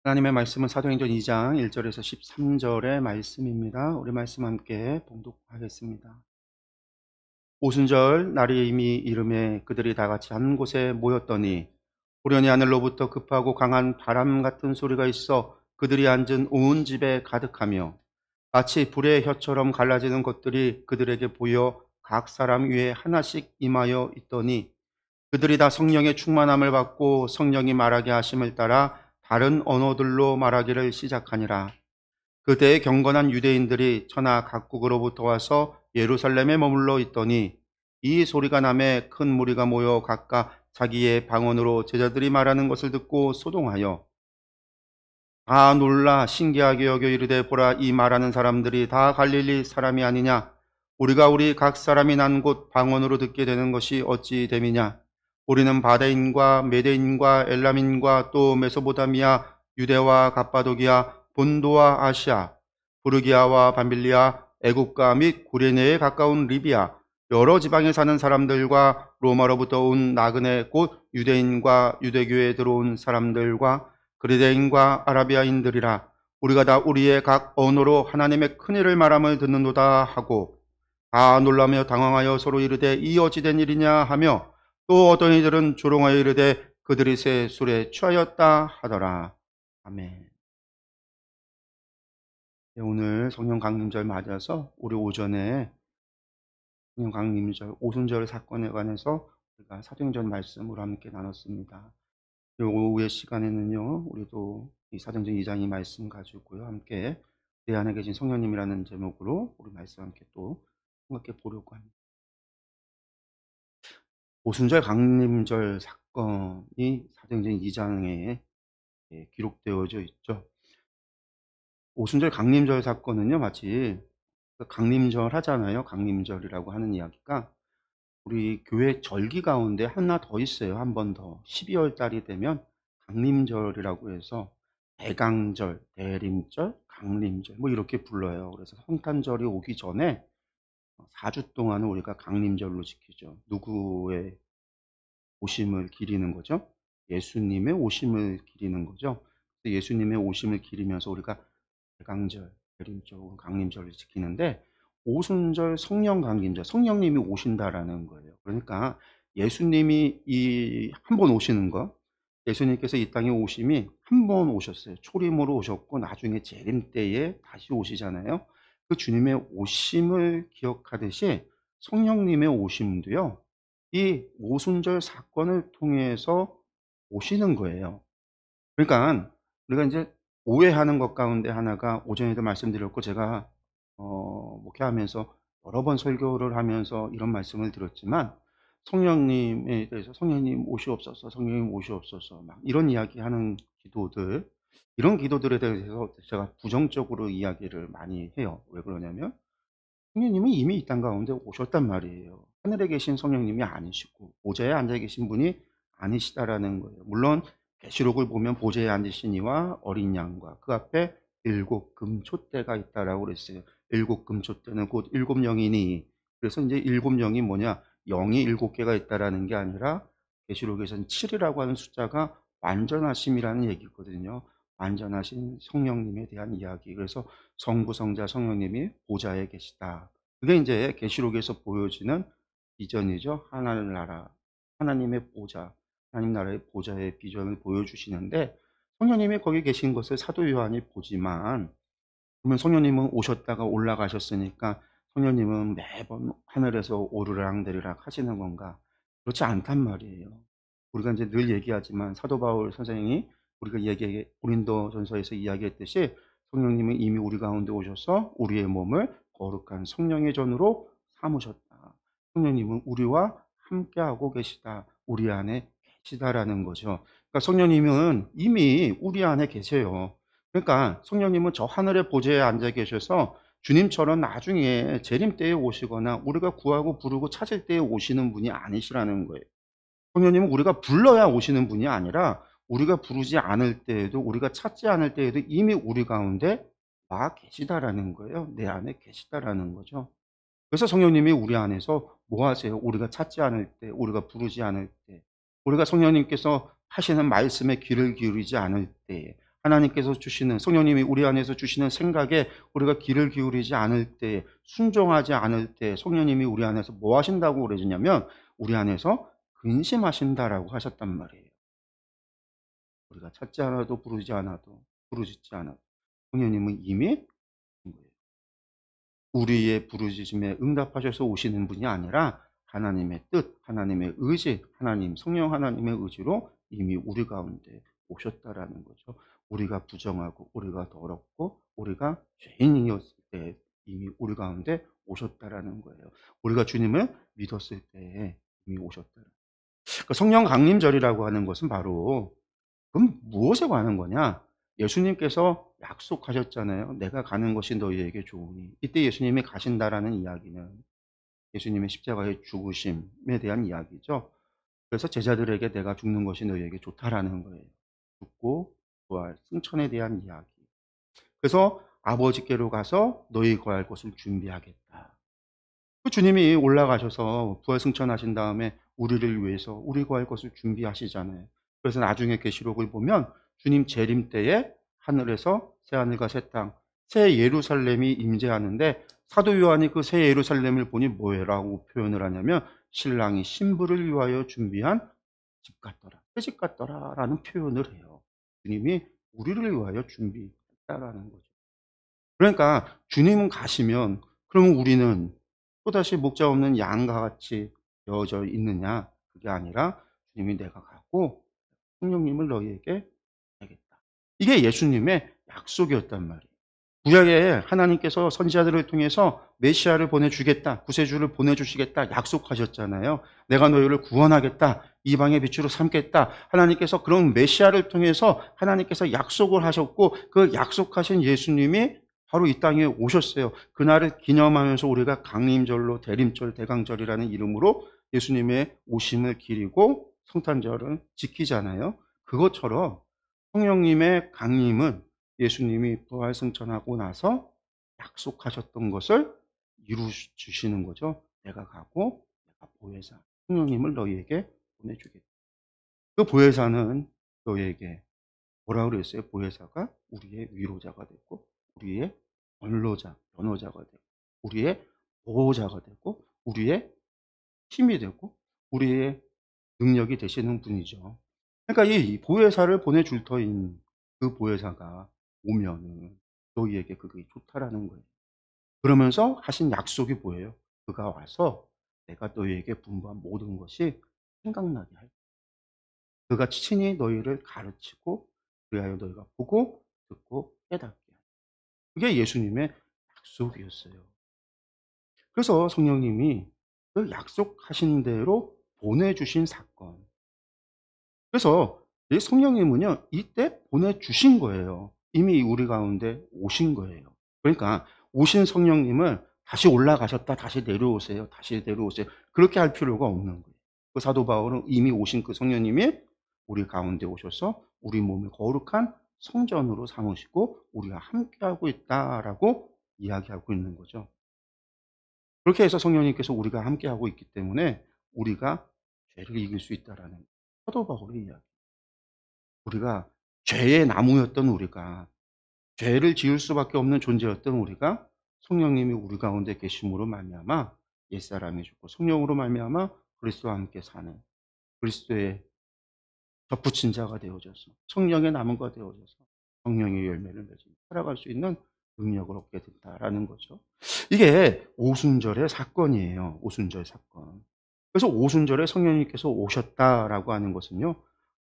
하나님의 말씀은 사도행전 2장 1절에서 13절의 말씀입니다. 우리 말씀 함께 봉독하겠습니다. 오순절 날이 이미 이름에 그들이 다 같이 한 곳에 모였더니 후련히 하늘로부터 급하고 강한 바람 같은 소리가 있어 그들이 앉은 온 집에 가득하며 마치 불의 혀처럼 갈라지는 것들이 그들에게 보여 각 사람 위에 하나씩 임하여 있더니 그들이 다 성령의 충만함을 받고 성령이 말하게 하심을 따라 다른 언어들로 말하기를 시작하니라. 그때에 경건한 유대인들이 천하 각국으로부터 와서 예루살렘에 머물러 있더니 이 소리가 나매 큰 무리가 모여 각각 자기의 방언으로 제자들이 말하는 것을 듣고 소동하여 다 놀라 신기하게 여겨 이르되 보라, 이 말하는 사람들이 다 갈릴리 사람이 아니냐? 우리가 우리 각 사람이 난 곳 방언으로 듣게 되는 것이 어찌 됨이냐? 우리는 바데인과 메데인과 엘람인과 또 메소포타미아, 유대와 갑바도기아, 본도와 아시아, 부르기아와 밤빌리아, 애국가 및 구레네에 가까운 리비아, 여러 지방에 사는 사람들과 로마로부터 온 나그네 곧 유대인과 유대교에 들어온 사람들과 그리스인과 아라비아인들이라. 우리가 다 우리의 각 언어로 하나님의 큰일을 말함을 듣는도다 하고 다 놀라며 당황하여 서로 이르되 이 어찌된 일이냐 하며 또 어떤 이들은 조롱하여 이르되 그들이 새 술에 취하였다 하더라. 아멘. 네, 오늘 성령 강림절 맞아서 우리 오전에 성령 강림절 오순절 사건에 관해서 우리가 사도행전 말씀으로 함께 나눴습니다. 오후의 시간에는요, 우리도 이 사도행전 2장 이 말씀 가지고요, 함께 내 안에 계신 성령님이라는 제목으로 우리 말씀 함께 또 생각해 보려고 합니다. 오순절 강림절 사건이 사도행전 2장에 기록되어져 있죠. 오순절 강림절 사건은요, 마치 강림절 하잖아요. 강림절이라고 하는 이야기가 우리 교회 절기 가운데 하나 더 있어요. 한 번 더. 12월 달이 되면 강림절이라고 해서 대강절, 대림절, 강림절 뭐 이렇게 불러요. 그래서 성탄절이 오기 전에 4주 동안은 우리가 강림절로 지키죠. 누구의 오심을 기리는 거죠? 예수님의 오심을 기리는 거죠. 예수님의 오심을 기리면서 우리가 대강절, 대림절, 강림절을 지키는데 오순절 성령 강림절, 성령님이 오신다라는 거예요. 그러니까 예수님이 이 한 번 오시는 거, 예수님께서 이 땅에 오심이 한 번 오셨어요. 초림으로 오셨고 나중에 재림 때에 다시 오시잖아요. 그 주님의 오심을 기억하듯이 성령님의 오심도요, 이 오순절 사건을 통해서 오시는 거예요. 그러니까 우리가 이제 오해하는 것 가운데 하나가 오전에도 말씀드렸고 제가 목회하면서 여러 번 설교를 하면서 이런 말씀을 드렸지만 성령님에 대해서 성령님 오시옵소서, 성령님 오시옵소서 막 이런 이야기하는 기도들, 이런 기도들에 대해서 제가 부정적으로 이야기를 많이 해요. 왜 그러냐면 성령님은 이미 이 땅 가운데 오셨단 말이에요. 하늘에 계신 성령님이 아니시고 보좌에 앉아 계신 분이 아니시다라는 거예요. 물론 계시록을 보면 보좌에 앉으신 이와 어린 양과 그 앞에 7 금촛대가 있다라고 그랬어요. 7 금촛대는 곧 7 영이니, 그래서 이제 7 영이 뭐냐? 영이 7개가 있다라는 게 아니라 계시록에서는 7이라고 하는 숫자가 완전하심이라는 얘기거든요. 완전하신 성령님에 대한 이야기. 그래서 성부, 성자, 성령님이 보좌에 계시다. 그게 이제 계시록에서 보여지는 비전이죠. 하나님 나라, 하나님의 보좌, 하나님 나라의 보좌의 비전을 보여주시는데 성령님이 거기 계신 것을 사도 요한이 보지만, 그러면 성령님은 오셨다가 올라가셨으니까 성령님은 매번 하늘에서 오르락내리락 하시는 건가? 그렇지 않단 말이에요. 우리가 이제 늘 얘기하지만 사도 바울 선생이 우리가 고린도전서에서 이야기했듯이 성령님은 이미 우리 가운데 오셔서 우리의 몸을 거룩한 성령의 전으로 삼으셨다. 성령님은 우리와 함께하고 계시다. 우리 안에 계시다라는 거죠. 그러니까 성령님은 이미 우리 안에 계세요. 그러니까 성령님은 저 하늘의 보좌에 앉아 계셔서 주님처럼 나중에 재림 때에 오시거나 우리가 구하고 부르고 찾을 때에 오시는 분이 아니시라는 거예요. 성령님은 우리가 불러야 오시는 분이 아니라 우리가 부르지 않을 때에도, 우리가 찾지 않을 때에도 이미 우리 가운데 와 계시다라는 거예요. 내 안에 계시다라는 거죠. 그래서 성령님이 우리 안에서 뭐 하세요? 우리가 찾지 않을 때, 우리가 부르지 않을 때, 우리가 성령님께서 하시는 말씀에 귀를 기울이지 않을 때, 하나님께서 주시는, 성령님이 우리 안에서 주시는 생각에 우리가 귀를 기울이지 않을 때, 순종하지 않을 때 성령님이 우리 안에서 뭐 하신다고 그러냐면 우리 안에서 근심하신다라고 하셨단 말이에요. 우리가 찾지 않아도 부르지 않아도 부르짖지 않아도 성령님은 이미 우리의 부르짖음에 응답하셔서 오시는 분이 아니라 하나님의 뜻, 하나님의 의지, 하나님, 성령 하나님의 의지로 이미 우리 가운데 오셨다라는 거죠. 우리가 부정하고 우리가 더럽고 우리가 죄인이었을 때 이미 우리 가운데 오셨다라는 거예요. 우리가 주님을 믿었을 때에 이미 오셨다. 그러니까 성령 강림절이라고 하는 것은 바로, 그럼 무엇에 관한 거냐? 예수님께서 약속하셨잖아요. 내가 가는 것이 너희에게 좋으니. 이때 예수님이 가신다라는 이야기는 예수님의 십자가의 죽으심에 대한 이야기죠. 그래서 제자들에게 내가 죽는 것이 너희에게 좋다라는 거예요. 죽고 부활, 승천에 대한 이야기. 그래서 아버지께로 가서 너희 거할 곳을 준비하겠다. 그 주님이 올라가셔서 부활승천하신 다음에 우리를 위해서 우리 거할 것을 준비하시잖아요. 그래서 나중에 계시록을 보면 주님 재림 때에 하늘에서 새하늘과 새 땅, 새 예루살렘이 임재하는데 사도 요한이 그 새 예루살렘을 보니 뭐라고 표현을 하냐면 신랑이 신부를 위하여 준비한 집 같더라, 새집 같더라라는 표현을 해요. 주님이 우리를 위하여 준비했다라는 거죠. 그러니까 주님은 가시면 그러면 우리는 또다시 목자 없는 양과 같이 되어져 있느냐? 그게 아니라 주님이 내가 가고 성령님을 너희에게 주겠다. 이게 예수님의 약속이었단 말이에요. 구약에 하나님께서 선지자들을 통해서 메시아를 보내주겠다, 구세주를 보내주시겠다 약속하셨잖아요. 내가 너희를 구원하겠다, 이방의 빛으로 삼겠다. 하나님께서 그런 메시아를 통해서 하나님께서 약속을 하셨고 그 약속하신 예수님이 바로 이 땅에 오셨어요. 그날을 기념하면서 우리가 강림절로 대림절, 대강절이라는 이름으로 예수님의 오심을 기리고 성탄절을 지키잖아요. 그것처럼 성령님의 강림은 예수님이 부활승천하고 나서 약속하셨던 것을 이루 주시는 거죠. 내가 가고 내가 보혜사 성령님을 너희에게 보내주겠다. 그 보혜사는 너희에게 뭐라고 그랬어요? 보혜사가 우리의 위로자가 되고 우리의 변호자가 되고 우리의 보호자가 되고 우리의 힘이 되고 우리의 능력이 되시는 분이죠. 그러니까 이 보혜사를 보내줄 터인 그 보혜사가 오면은 너희에게 그게 좋다라는 거예요. 그러면서 하신 약속이 뭐예요? 그가 와서 내가 너희에게 분부한 모든 것이 생각나게 할 거야. 그가 친히 너희를 가르치고 그리하여 너희가 보고 듣고 깨닫게 하라. 그게 예수님의 약속이었어요. 그래서 성령님이 그 약속하신 대로 보내주신 사건. 그래서 이 성령님은요, 이때 보내주신 거예요. 이미 우리 가운데 오신 거예요. 그러니까 오신 성령님을 다시 올라가셨다, 다시 내려오세요, 다시 내려오세요. 그렇게 할 필요가 없는 거예요. 그 사도 바울은 이미 오신 그 성령님이 우리 가운데 오셔서 우리 몸을 거룩한 성전으로 삼으시고 우리가 함께하고 있다라고 이야기하고 있는 거죠. 그렇게 해서 성령님께서 우리가 함께하고 있기 때문에 우리가 죄를 이길 수 있다라는 사도 바울의 이야기. 우리가 죄의 나무였던 우리가, 죄를 지을 수밖에 없는 존재였던 우리가 성령님이 우리 가운데 계심으로 말미암아 옛사람이 죽고 성령으로 말미암아 그리스도와 함께 사는 그리스도의 덧붙인 자가 되어져서 성령의 나무가 되어져서 성령의 열매를 맺으며 살아갈 수 있는 능력을 얻게 된다라는 거죠. 이게 오순절의 사건이에요. 오순절 사건. 그래서 오순절에 성령님께서 오셨다라고 하는 것은요,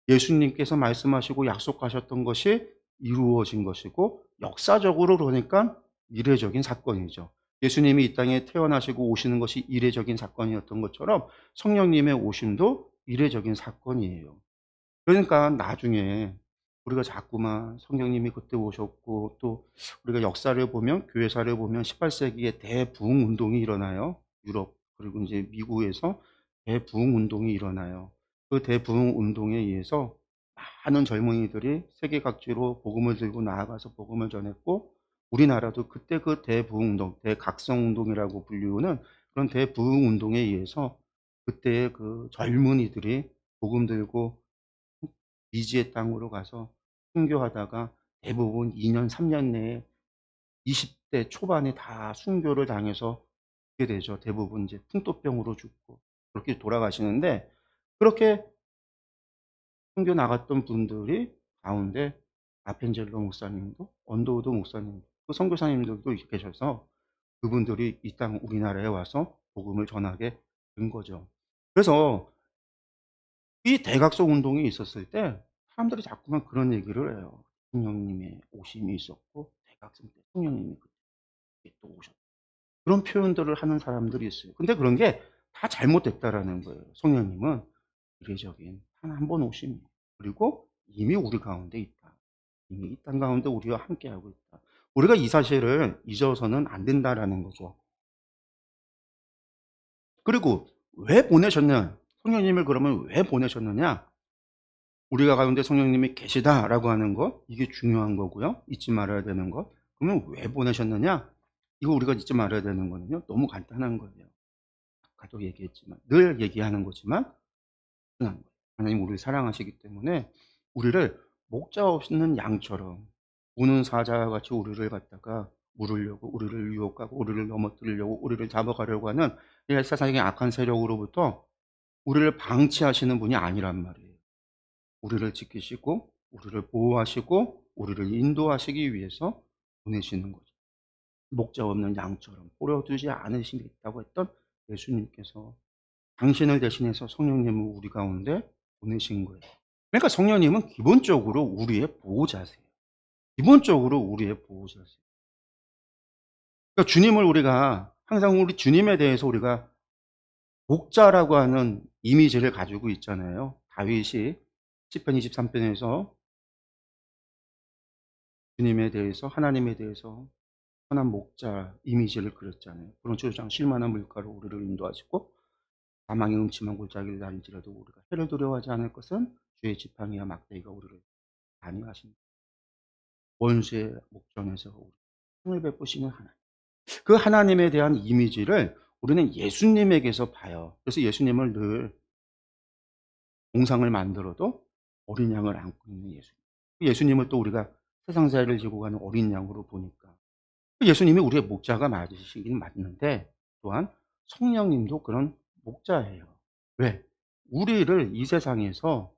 예수님께서 말씀하시고 약속하셨던 것이 이루어진 것이고 역사적으로 그러니까 이례적인 사건이죠. 예수님이 이 땅에 태어나시고 오시는 것이 이례적인 사건이었던 것처럼 성령님의 오심도 이례적인 사건이에요. 그러니까 나중에 우리가 자꾸만 성령님이 그때 오셨고 또 우리가 역사를 보면 교회사를 보면 18세기에 대부흥 운동이 일어나요. 유럽 그리고 이제 미국에서 대부흥 운동이 일어나요. 그 대부흥 운동에 의해서 많은 젊은이들이 세계 각지로 복음을 들고 나아가서 복음을 전했고 우리나라도 그때 그 대부흥 운동, 대각성 운동이라고 불리우는 그런 대부흥 운동에 의해서 그때의 그 젊은이들이 복음 들고 미지의 땅으로 가서 순교하다가 대부분 2년 3년 내에 20대 초반에 다 순교를 당해서 죽게 되죠. 대부분 이제 풍토병으로 죽고 그렇게 돌아가시는데, 그렇게 순교 나갔던 분들이 가운데 아펜젤로 목사님도 언더우드 목사님도 또 선교사님들도 계셔서 그분들이 이 땅 우리나라에 와서 복음을 전하게 된 거죠. 그래서 이 대각성 운동이 있었을 때 사람들이 자꾸만 그런 얘기를 해요. "성령님의 오심이 있었고 대각성 때 성령님이 그때 또 오셨다." 그런 표현들을 하는 사람들이 있어요. 근데 그런 게 다 잘못됐다라는 거예요. 성령님은 이례적인 단 한 번 오심이에요. 그리고 이미 우리 가운데 있다. 이미 이 땅 가운데 우리와 함께하고 있다. 우리가 이 사실을 잊어서는 안 된다라는 거죠. 그리고 왜 보내셨냐? 성령님을 그러면 왜 보내셨느냐? 우리가 가운데 성령님이 계시다라고 하는 것, 이게 중요한 거고요. 잊지 말아야 되는 것. 그러면 왜 보내셨느냐? 이거 우리가 잊지 말아야 되는 거는요. 너무 간단한 거예요. 아까도 얘기했지만, 늘 얘기하는 거지만 중요한 거예요. 하나님 우리를 사랑하시기 때문에 우리를 목자 없는 양처럼 우는 사자와 같이 우리를 갖다가 물으려고, 우리를 유혹하고 우리를 넘어뜨리려고, 우리를 잡아가려고 하는 이 세상의 악한 세력으로부터 우리를 방치하시는 분이 아니란 말이에요. 우리를 지키시고 우리를 보호하시고 우리를 인도하시기 위해서 보내시는 거죠. 목자 없는 양처럼 버려두지 않으시겠다고 했던 예수님께서 당신을 대신해서 성령님을 우리 가운데 보내신 거예요. 그러니까 성령님은 기본적으로 우리의 보호자세요. 기본적으로 우리의 보호자세요. 그러니까 주님을 우리가 항상 우리 주님에 대해서 우리가 목자라고 하는 이미지를 가지고 있잖아요. 다윗이 시편 23편에서 주님에 대해서, 하나님에 대해서 선한 목자 이미지를 그렸잖아요. 그런 초장 쉴만한 물가로 우리를 인도하시고 사망의 음침한 골짜기를 다닐지라도 우리가 해를 두려워하지 않을 것은 주의 지팡이와 막대기가 우리를 안위하십니다. 원수의 목전에서 우리 힘을 베푸시는 하나님. 그 하나님에 대한 이미지를 우리는 예수님에게서 봐요. 그래서 예수님을 늘 동상을 만들어도 어린 양을 안고 있는 예수님. 예수님을 또 우리가 세상사를 지고 가는 어린 양으로 보니까 예수님이 우리의 목자가 맞으시긴 맞는데, 또한 성령님도 그런 목자예요. 왜? 우리를 이 세상에서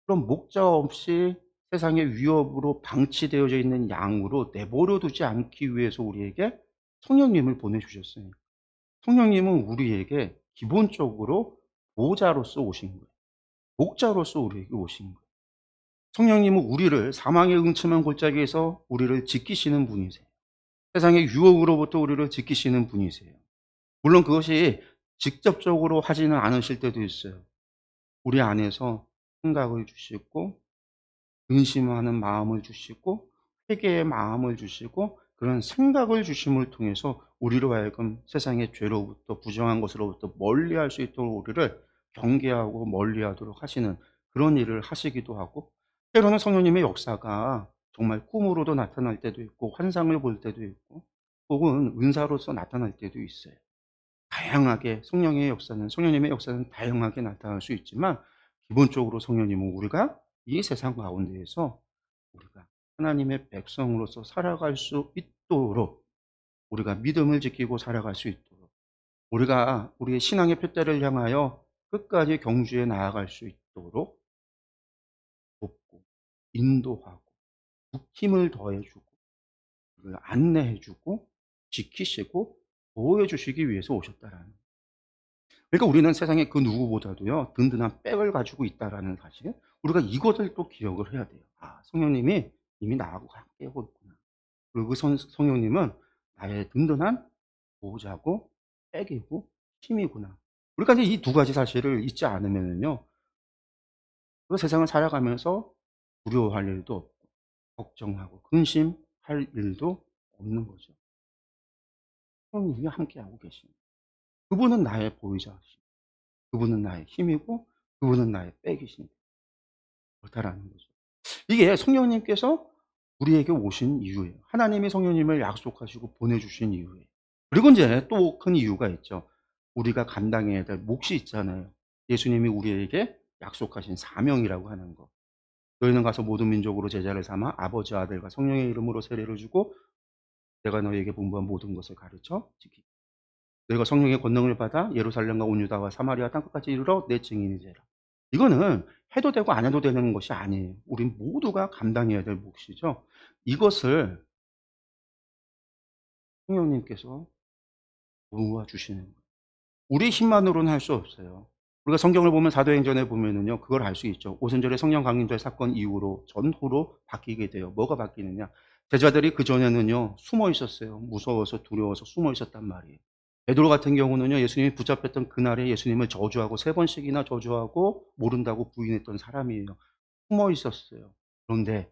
그런 목자 없이 세상의 위협으로 방치되어져 있는 양으로 내버려 두지 않기 위해서 우리에게 성령님을 보내주셨어요. 성령님은 우리에게 기본적으로 보호자로서 오신 거예요. 목자로서 우리에게 오신 거예요. 성령님은 우리를 사망의 음침한 골짜기에서 우리를 지키시는 분이세요. 세상의 유혹으로부터 우리를 지키시는 분이세요. 물론 그것이 직접적으로 하지는 않으실 때도 있어요. 우리 안에서 생각을 주시고 근심하는 마음을 주시고 회개의 마음을 주시고 그런 생각을 주심을 통해서 우리로 하여금 세상의 죄로부터 부정한 것으로부터 멀리할 수 있도록 우리를 경계하고 멀리하도록 하시는 그런 일을 하시기도 하고, 때로는 성령님의 역사가 정말 꿈으로도 나타날 때도 있고 환상을 볼 때도 있고 혹은 은사로서 나타날 때도 있어요. 다양하게 성령님의 역사는 다양하게 나타날 수 있지만 기본적으로 성령님은 우리가 이 세상 가운데에서 우리가 하나님의 백성으로서 살아갈 수 있도록, 우리가 믿음을 지키고 살아갈 수 있도록, 우리가 우리의 신앙의 푯대를 향하여 끝까지 경주에 나아갈 수 있도록 돕고 인도하고 힘을 더해 주고 안내해 주고 지키시고 보호해 주시기 위해서 오셨다라는 거예요. 그러니까 우리는 세상에 그 누구보다도요 든든한 백을 가지고 있다라는 사실, 우리가 이것을 또 기억을 해야 돼요. 아, 성령님이 이미 나하고 함께하고 있구나. 그리고 그 성령님은 나의 든든한 보호자고 백이고 힘이구나. 우리가 이제 이 두 가지 사실을 잊지 않으면은요 그 세상을 살아가면서 두려워할 일도 없고 걱정하고 근심할 일도 없는 거죠. 성령님이 함께하고 계십니다. 그분은 나의 보호자시고 그분은 나의 힘이고 그분은 나의 백이십니다. 그렇다라는 거죠. 이게 성령님께서 우리에게 오신 이유예요. 하나님이 성령님을 약속하시고 보내주신 이유예요. 그리고 이제 또 큰 이유가 있죠. 우리가 감당해야 될 몫이 있잖아요. 예수님이 우리에게 약속하신 사명이라고 하는 거. 너희는 가서 모든 민족으로 제자를 삼아 아버지, 아들과 성령의 이름으로 세례를 주고 내가 너희에게 분부한 모든 것을 가르쳐 지키라. 너희가 성령의 권능을 받아 예루살렘과 온 유다와 사마리아 땅끝까지 이르러 내 증인이 되라. 이거는 해도 되고 안 해도 되는 것이 아니에요. 우리 모두가 감당해야 될 몫이죠. 이것을 성령님께서 도와주시는 거예요. 우리 힘만으로는 할 수 없어요. 우리가 성경을 보면 사도행전에 보면은요, 그걸 알 수 있죠. 오순절의 성령 강림절 사건 이후로 전후로 바뀌게 돼요. 뭐가 바뀌느냐? 제자들이 그 전에는요 숨어 있었어요. 무서워서 두려워서 숨어 있었단 말이에요. 베드로 같은 경우는요, 예수님이 붙잡혔던 그날에 예수님을 저주하고 3번씩이나 저주하고 모른다고 부인했던 사람이에요. 숨어 있었어요. 그런데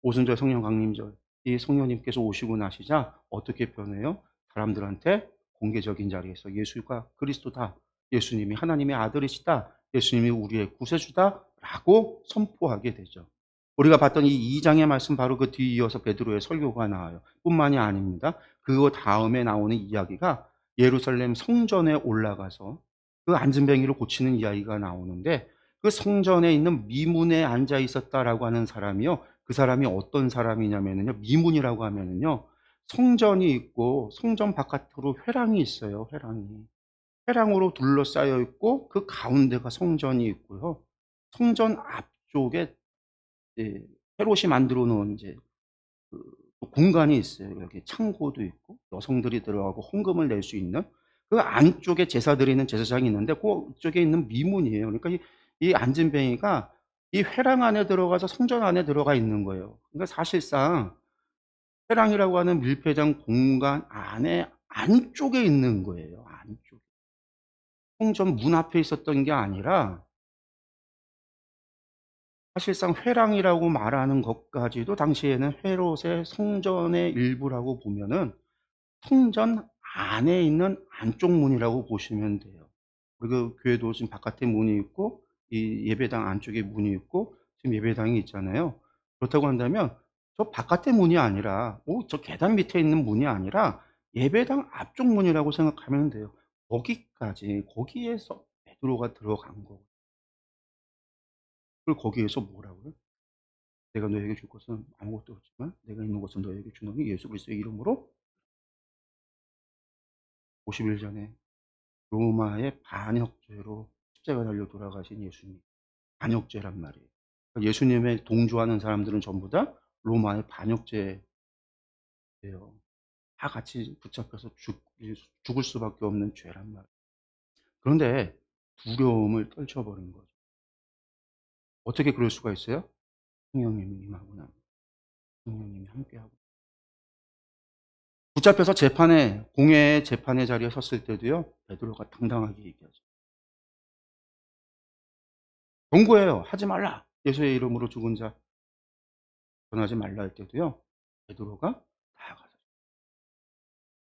오순절 성령 강림절 이 성령님께서 오시고 나시자 어떻게 변해요? 사람들한테 공개적인 자리에서 예수가 그리스도다. 예수님이 하나님의 아들이시다. 예수님이 우리의 구세주다라고 선포하게 되죠. 우리가 봤던 이 2장의 말씀 바로 그 뒤이어서 베드로의 설교가 나와요. 뿐만이 아닙니다. 그 다음에 나오는 이야기가 예루살렘 성전에 올라가서 그 앉은뱅이를 고치는 이야기가 나오는데 그 성전에 있는 미문에 앉아 있었다라고 하는 사람이요. 그 사람이 어떤 사람이냐면요. 미문이라고 하면은요. 성전이 있고 성전 바깥으로 회랑이 있어요. 회랑이. 회랑으로 둘러싸여 있고 그 가운데가 성전이 있고요. 성전 앞쪽에 이제 헤롯이 만들어 놓은 이제 그 공간이 있어요. 여기 창고도 있고 여성들이 들어가고 헌금을 낼 수 있는 그 안쪽에 제사 드리는 제사장이 있는데 그쪽에 있는 미문이에요. 그러니까 이 안진뱅이가 이 회랑 안에 들어가서 성전 안에 들어가 있는 거예요. 그러니까 사실상 회랑이라고 하는 밀폐장 공간 안에 안쪽에 있는 거예요. 안쪽. 성전 문 앞에 있었던 게 아니라 사실상 회랑이라고 말하는 것까지도 당시에는 헤롯의 성전의 일부라고 보면은 성전 안에 있는 안쪽 문이라고 보시면 돼요. 그리고 교회도 지금 바깥에 문이 있고 이 예배당 안쪽에 문이 있고 지금 예배당이 있잖아요. 그렇다고 한다면 저 바깥의 문이 아니라 저 계단 밑에 있는 문이 아니라 예배당 앞쪽 문이라고 생각하면 돼요. 거기에서 베드로가 들어간 거고. 그리고 거기에서 뭐라고요? 내가 너에게 줄 것은 아무것도 없지만 내가 있는 것은 너에게 주노니 예수 그리스도의 이름으로 50일 전에 로마의 반역죄로 십자가 달려 돌아가신 예수님. 반역죄란 말이에요. 그러니까 예수님에 동조하는 사람들은 전부 다 로마의 반역죄예요. 다 같이 붙잡혀서 죽을 수밖에 없는 죄란 말이에요. 그런데 두려움을 떨쳐버린 거죠. 어떻게 그럴 수가 있어요? 성령님이 임하고 나면 성령님이 함께하고 붙잡혀서 공회의 재판의 자리에 섰을 때도요. 베드로가 당당하게 얘기하죠. 경고해요. 하지 말라. 예수의 이름으로 죽은 자 전하지 말라 할 때도요. 베드로가 다가가서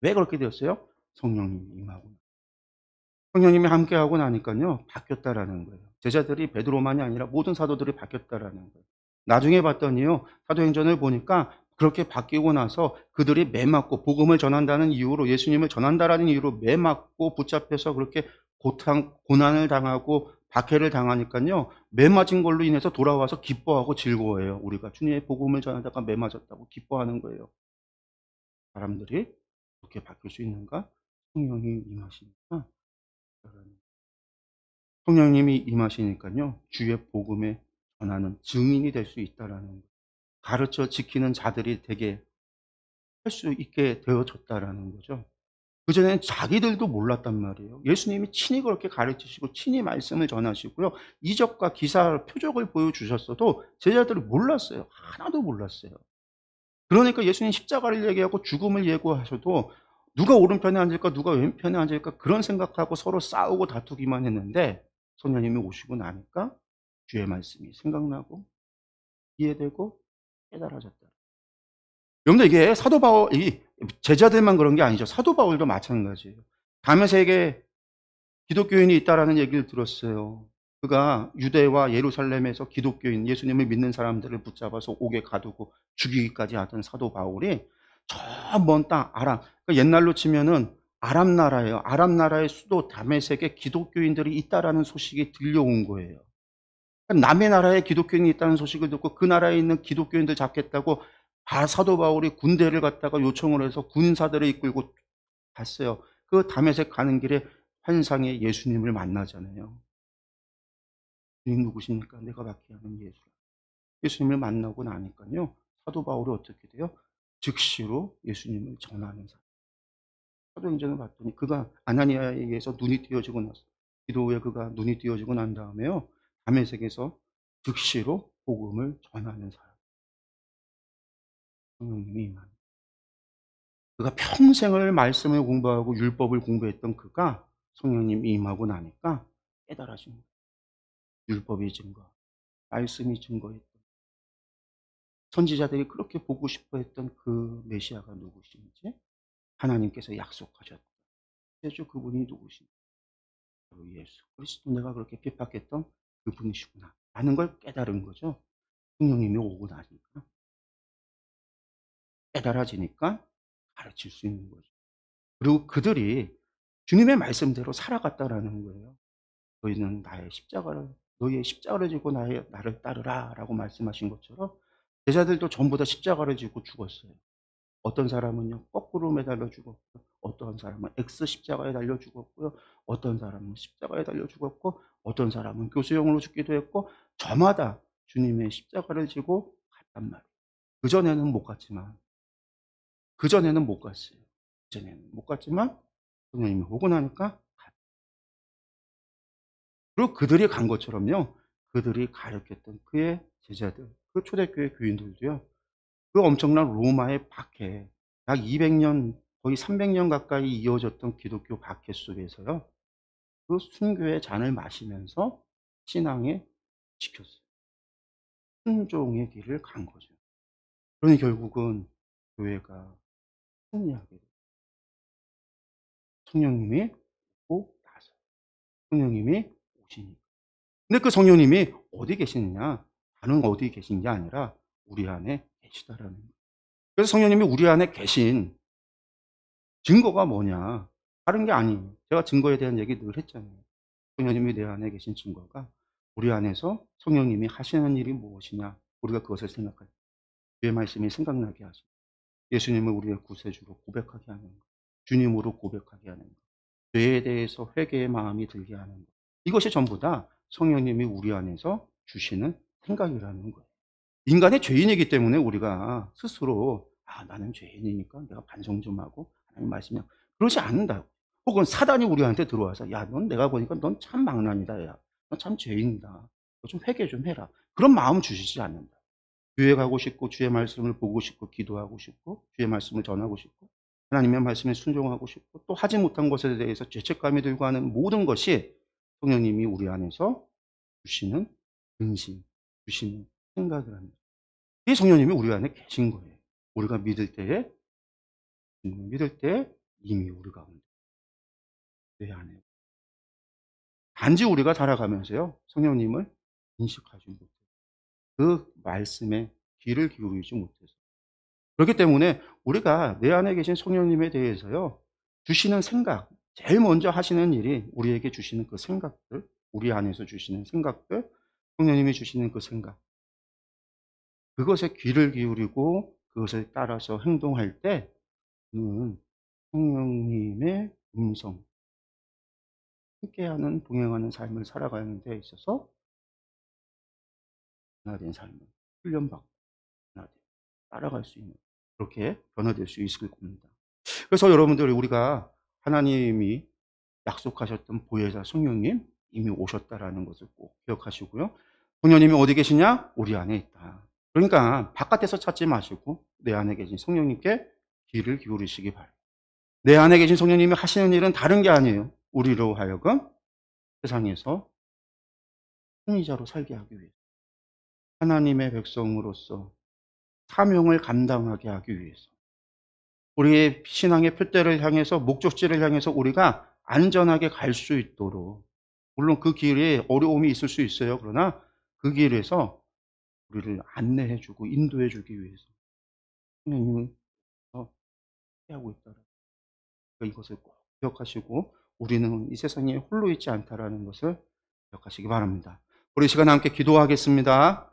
왜 그렇게 되었어요? 성령님이 임하고 성령님이 함께하고 나니까요 바뀌었다라는 거예요. 제자들이 베드로만이 아니라 모든 사도들이 바뀌었다라는 거예요. 나중에 봤더니요 사도행전을 보니까 그렇게 바뀌고 나서 그들이 매 맞고 복음을 전한다는 이유로 예수님을 전한다라는 이유로 매 맞고 붙잡혀서 그렇게 고난을 당하고 박해를 당하니까요 매 맞은 걸로 인해서 돌아와서 기뻐하고 즐거워해요. 우리가 주님의 복음을 전하다가 매 맞았다고 기뻐하는 거예요. 사람들이 그렇게 바뀔 수 있는가? 성령이 임하시니까 성령님이 임하시니까요 주의 복음에 전하는 증인이 될 수 있다라는 거예요. 가르쳐 지키는 자들이 되게 할 수 있게 되어졌다라는 거죠. 그전에는 자기들도 몰랐단 말이에요. 예수님이 친히 그렇게 가르치시고 친히 말씀을 전하시고요. 이적과 기사, 표적을 보여주셨어도 제자들이 몰랐어요. 하나도 몰랐어요. 그러니까 예수님 십자가를 얘기하고 죽음을 예고하셔도 누가 오른편에 앉을까 누가 왼편에 앉을까 그런 생각하고 서로 싸우고 다투기만 했는데 성령님이 오시고 나니까 주의 말씀이 생각나고 이해되고 깨달아졌다. 여러분들 이게 사도 바울이 제자들만 그런 게 아니죠. 사도 바울도 마찬가지예요. 다메섹에 기독교인이 있다라는 얘기를 들었어요. 그가 유대와 예루살렘에서 기독교인 예수님을 믿는 사람들을 붙잡아서 옥에 가두고 죽이기까지 하던 사도 바울이 저 먼 땅 아람, 그러니까 옛날로 치면은 아람 나라예요. 아람 나라의 수도 다메섹에 기독교인들이 있다라는 소식이 들려온 거예요. 남의 나라에 기독교인이 있다는 소식을 듣고 그 나라에 있는 기독교인들 잡겠다고 사도 바울이 군대를 갖다가 요청을 해서 군사들을 이끌고 갔어요. 그 다메섹 가는 길에 환상의 예수님을 만나잖아요. 주님 누구십니까? 내가 받게 하는 예수. 예수님을 만나고 나니까요, 사도 바울이 어떻게 돼요? 즉시로 예수님을 전하는 사람. 사도행전을 봤더니 그가 아나니아에 의해서 눈이 띄어지고 나서 기도 후에 그가 눈이 띄어지고 난 다음에요, 다메섹에서 즉시로 복음을 전하는 사람. 성령님이 임하는. 그가 평생을 말씀을 공부하고 율법을 공부했던 그가 성령님이 임하고 나니까 깨달아진 거예요. 율법이 증거, 말씀이 증거했던, 선지자들이 그렇게 보고 싶어 했던 그 메시아가 누구신지 하나님께서 약속하셨다. 그래서 그분이 누구신지, 바로 예수 그리스도, 내가 그렇게 핍박했던 그분이시구나 라는 걸 깨달은 거죠. 성령님이 오고 나니까 깨달아지니까 가르칠 수 있는 거죠. 그리고 그들이 주님의 말씀대로 살아갔다라는 거예요. 너희는 나의 십자가를, 너희의 십자가를 지고 나를 따르라 라고 말씀하신 것처럼 제자들도 전부 다 십자가를 지고 죽었어요. 어떤 사람은요 거꾸로 매달려 죽었고, 어떤 사람은 X 십자가에 달려 죽었고요, 어떤 사람은 십자가에 달려 죽었고, 어떤 사람은 교수형으로 죽기도 했고, 저마다 주님의 십자가를 지고 갔단 말이에요. 그전에는 못 갔지만, 그전에는 못 갔어요. 그전에는 못 갔지만 성령님이 오고 나니까 그리고 그들이 간 것처럼요, 그들이 가르쳤던 그의 제자들, 그 초대교회 교인들도요, 그 엄청난 로마의 박해, 약 200년, 거의 300년 가까이 이어졌던 기독교 박해 속에서요, 그 순교의 잔을 마시면서 신앙에 지켰어요. 순종의 길을 간 거죠. 그러니 결국은 교회가 승리하게 돼요. 성령님이 오고 나서, 성령님이 오시니까. 근데 그 성령님이 어디 계시느냐? 다른 어디 계신 게 아니라 우리 안에 계시다라는 거예요. 그래서 성령님이 우리 안에 계신 증거가 뭐냐? 다른 게 아니에요. 제가 증거에 대한 얘기 늘 했잖아요. 성령님이 내 안에 계신 증거가 우리 안에서 성령님이 하시는 일이 무엇이냐? 우리가 그것을 생각할 때 주의 말씀이 생각나게 하시고, 예수님을 우리의 구세주로 고백하게 하는 것, 주님으로 고백하게 하는 것, 죄에 대해서 회개의 마음이 들게 하는 것, 이것이 전부 다 성령님이 우리 안에서 주시는 생각이라는 거예요. 인간의 죄인이기 때문에 우리가 스스로 나는 죄인이니까 내가 반성 좀 하고 하나님 말씀이, 그러지 않는다고. 혹은 사단이 우리한테 들어와서 야, 넌 내가 보니까 넌 참 망난이다. 야, 넌 참 죄인이다. 너 좀 회개 좀 해라. 그런 마음 주시지 않는다. 교회 가고 싶고 주의 말씀을 보고 싶고 기도하고 싶고 주의 말씀을 전하고 싶고 하나님의 말씀에 순종하고 싶고 또 하지 못한 것에 대해서 죄책감이 들고 하는 모든 것이 성령님이 우리 안에서 주시는 근심, 주시는 생각을 합니다. 이 성령님이 우리 안에 계신 거예요. 우리가 믿을 때 이미 우리 가운데 내 안에. 단지 우리가 살아가면서요, 성령님을 인식하지 못해요. 그 말씀에 귀를 기울이지 못해서. 그렇기 때문에 우리가 내 안에 계신 성령님에 대해서요, 주시는 생각, 제일 먼저 하시는 일이 우리에게 주시는 그 생각들, 우리 안에서 주시는 생각들, 성령님이 주시는 그 생각, 그것에 귀를 기울이고 그것을 따라서 행동할 때 는 성령님의 음성, 함께하는 동행하는 삶을 살아가는 데 있어서 변화된 삶을 훈련받고 변화된, 따라갈 수 있는, 그렇게 변화될 수 있을 겁니다. 그래서 여러분들, 우리가 하나님이 약속하셨던 보혜사 성령님 이미 오셨다라는 것을 꼭 기억하시고요. 성령님이 어디 계시냐? 우리 안에 있다. 그러니까 바깥에서 찾지 마시고 내 안에 계신 성령님께 귀를 기울이시기 바랍니다. 내 안에 계신 성령님이 하시는 일은 다른 게 아니에요. 우리로 하여금 세상에서 승리자로 살게 하기 위해, 하나님의 백성으로서 사명을 감당하게 하기 위해서, 우리의 신앙의 표대를 향해서, 목적지를 향해서 우리가 안전하게 갈 수 있도록, 물론 그 길에 어려움이 있을 수 있어요. 그러나 그 길에서 우리를 안내해 주고 인도해 주기 위해서 하나님은 하고 있다. 이것을 꼭 기억하시고 우리는 이 세상에 홀로 있지 않다라는 것을 기억하시기 바랍니다. 우리 시간 함께 기도하겠습니다.